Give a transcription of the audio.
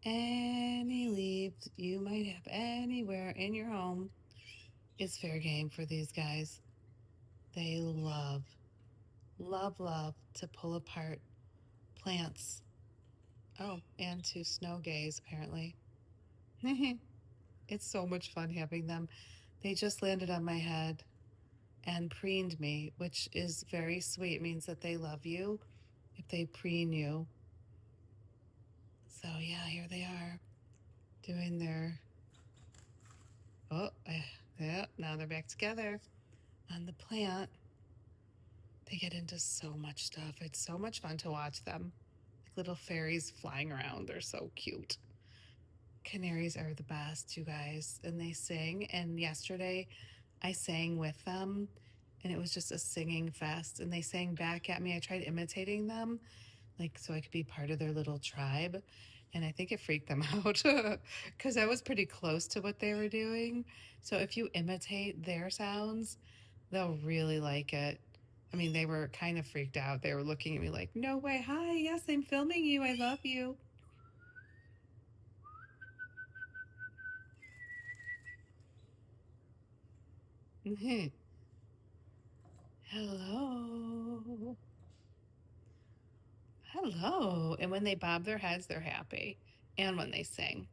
Any leaves you might have anywhere in your home is fair game for these guys. They love, love, love to pull apart plants. Oh, and to snow gaze, apparently. It's so much fun having them. They just landed on my head and preened me, which is very sweet. It means that they love you if they preen you. So, yeah, here they are doing their. Oh, yeah, now they're back together on the plant. They get into so much stuff. It's so much fun to watch them. Like little fairies flying around. They're so cute. Canaries are the best, you guys, and they sing. And yesterday I sang with them, and it was just a singing fest. And they sang back at me. I tried imitating them, like so I could be part of their little tribe. And I think it freaked them out because I was pretty close to what they were doing. So if you imitate their sounds, they'll really like it. I mean, they were kind of freaked out. They were looking at me like, no way. Hi, yes, I'm filming you. I love you. Hello. Hello. And when they bob their heads, they're happy. And when they sing.